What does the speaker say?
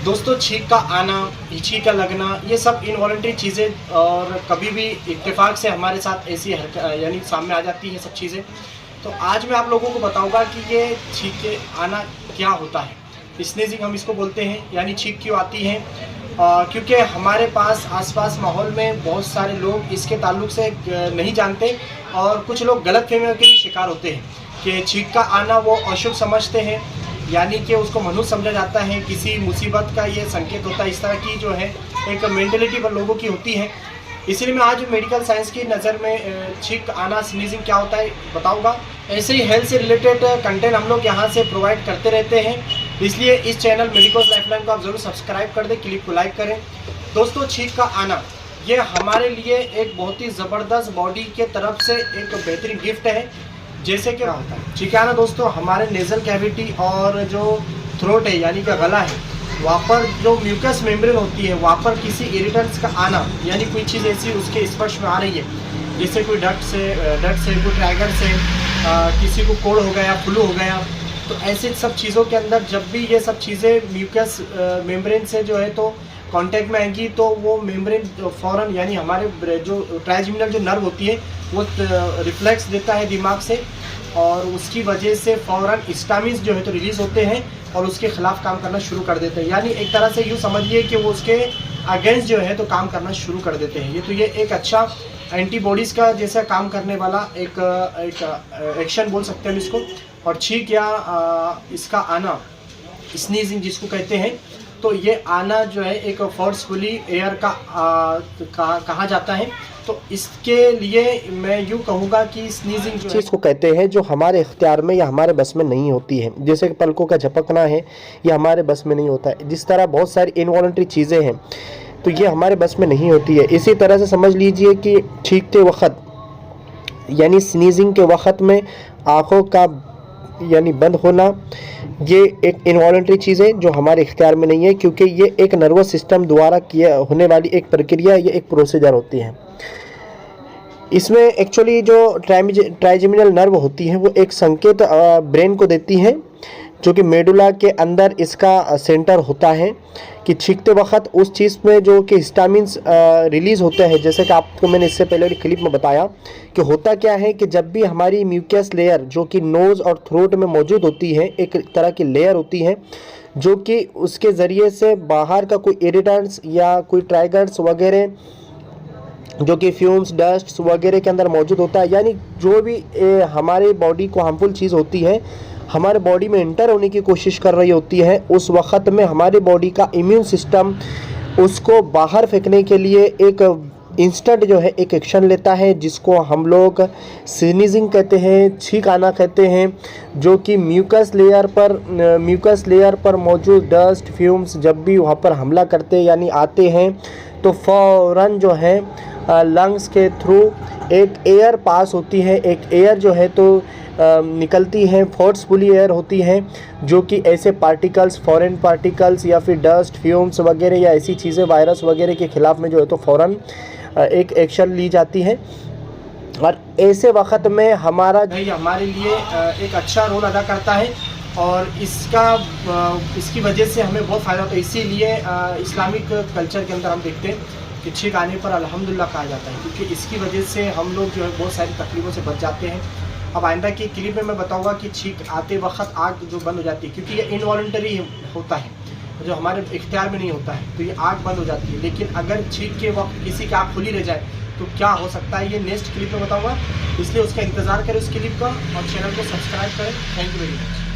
दोस्तों, छींक का आना, छींक का लगना, ये सब इनवॉलंटरी चीज़ें और कभी भी इत्तेफाक से हमारे साथ ऐसी यानी सामने आ जाती है सब चीज़ें। तो आज मैं आप लोगों को बताऊंगा कि ये छींक के आना क्या होता है। स्नीजिंग हम इसको बोलते हैं, यानी छींक क्यों आती है। क्योंकि हमारे पास आसपास माहौल में बहुत सारे लोग इसके ताल्लुक से नहीं जानते और कुछ लोग गलतफहमियों के शिकार होते हैं कि छींक का आना वो अशुभ समझते हैं, यानी कि उसको मनुष्य समझा जाता है, किसी मुसीबत का ये संकेत होता है। इस तरह की जो है एक मेंटलिटी पर लोगों की होती है। इसलिए मैं आज मेडिकल साइंस की नज़र में छींक आना, स्नीजिंग क्या होता है बताऊंगा। ऐसे ही हेल्थ से रिलेटेड कंटेंट हम लोग यहाँ से प्रोवाइड करते रहते हैं, इसलिए इस चैनल मेडिकल लाइफलाइन को आप ज़रूर सब्सक्राइब कर दें, क्लिप को लाइक करें। दोस्तों, छींक का आना ये हमारे लिए एक बहुत ही ज़बरदस्त बॉडी के तरफ से एक बेहतरीन गिफ्ट है। जैसे क्या होता है छींक आना दोस्तों, हमारे नेज़ल कैविटी और जो थ्रोट है यानी कि गला है, वहाँ पर जो म्यूकस मेम्ब्रेन होती है, वहाँ पर किसी इरिटेंट्स का आना, यानी कोई चीज़ ऐसी उसके स्पर्श में आ रही है, जैसे कोई डस्ट से कोई ट्रैगर से किसी को कोड़ हो गया, फ्लू हो गया, तो ऐसे सब चीज़ों के अंदर जब भी ये सब चीज़ें म्यूकस मेम्ब्रेन से जो है तो कांटेक्ट में आएंगी, तो वो मेम्ब्रेन फ़ौरन यानी हमारे जो ट्राइजेमिनल जो नर्व होती है वो रिफ्लेक्स देता है दिमाग से, और उसकी वजह से फ़ौरन हिस्टामिन्स जो है तो रिलीज़ होते हैं और उसके ख़िलाफ़ काम करना शुरू कर देते हैं। यानी एक तरह से यूँ समझिए कि वो उसके अगेंस्ट जो है तो काम करना शुरू कर देते हैं। ये एक अच्छा एंटीबॉडीज़ का जैसा काम करने वाला एक एक्शन बोल सकते हैं हम इसको। और छींक या इसका आना, स्नीजिंग जिसको कहते हैं, तो ये आना जो है एक फोर्सफुली एयर का कहा जाता है। तो इसके लिए मैं यूँ कहूँगा कि स्नीजिंग जो चीज़ को कहते हैं जो हमारे इख्तियार में या हमारे बस में नहीं होती है, जैसे कि पलकों का झपकना है, ये हमारे बस में नहीं होता है। जिस तरह बहुत सारी इनवॉलंटरी चीज़ें हैं तो ये हमारे बस में नहीं होती है। इसी तरह से समझ लीजिए कि छींकते वक्त यानी स्नीजिंग के वक्त में आँखों का यानी बंद होना, ये एक इनवॉलंटरी चीज़ है जो हमारे इख्तियार में नहीं है, क्योंकि ये एक नर्वस सिस्टम द्वारा किया होने वाली एक प्रक्रिया, ये एक प्रोसीजर होती है। इसमें एक्चुअली जो ट्राइजेमिनल नर्व होती है वो एक संकेत ब्रेन को देती है, जो कि मेडुला के अंदर इसका सेंटर होता है कि छींकते वक्त उस चीज़ में जो कि हिस्टामिन्स रिलीज़ होते हैं। जैसे कि आपको मैंने इससे पहले क्लिप में बताया कि होता क्या है कि जब भी हमारी म्यूकस लेयर जो कि नोज़ और थ्रोट में मौजूद होती है, एक तरह की लेयर होती है जो कि उसके ज़रिए से बाहर का कोई इरिटेंट्स या कोई ट्राइगर्स वगैरह जो कि फ्यूम्स, डस्ट वगैरह के अंदर मौजूद होता है, यानी जो भी हमारे बॉडी को हार्मफुल चीज़ होती है हमारे बॉडी में इंटर होने की कोशिश कर रही होती है, उस वक़्त में हमारी बॉडी का इम्यून सिस्टम उसको बाहर फेंकने के लिए एक इंस्टेंट जो है एक एक्शन लेता है, जिसको हम लोग स्नीजिंग कहते हैं, छींक आना कहते हैं, जो कि म्यूकस लेयर पर मौजूद डस्ट फ्यूम्स जब भी वहाँ पर हमला करते यानी आते हैं, तो फ़ौरन जो है लंग्स के थ्रू एक एयर पास होती है, एक एयर जो है तो निकलती है, फोर्सफुली एयर होती है, जो कि ऐसे पार्टिकल्स, फॉरेन पार्टिकल्स या फिर डस्ट फ्यूम्स वगैरह या ऐसी चीज़ें वायरस वगैरह के ख़िलाफ़ में जो है तो फ़ौरन एक एक्शन ली जाती है। और ऐसे वक्त में हमारे लिए एक अच्छा रोल अदा करता है और इसकी वजह से हमें बहुत फ़ायदा होता है। इसीलिए इस्लामिक कल्चर के अंदर हम देखते हैं कि छींक आने पर अल्हम्दुलिल्लाह कहा जाता है, क्योंकि इसकी वजह से हम लोग जो है बहुत सारी तकलीफ़ों से बच जाते हैं। अब आइंदा की क्लिप में मैं बताऊंगा कि छींक आते वक्त आग जो बंद हो जाती है, क्योंकि ये इनवॉलंटरी होता है, जो हमारे इख्तियार में नहीं होता है, तो ये आग बंद हो जाती है। लेकिन अगर छींक के वक्त किसी की आँख खुली रह जाए तो क्या हो सकता है, ये नेक्स्ट क्लिप में बताऊंगा, इसलिए उसका इंतज़ार करें उस क्लिप का और चैनल को सब्सक्राइब करें। Thank you very much.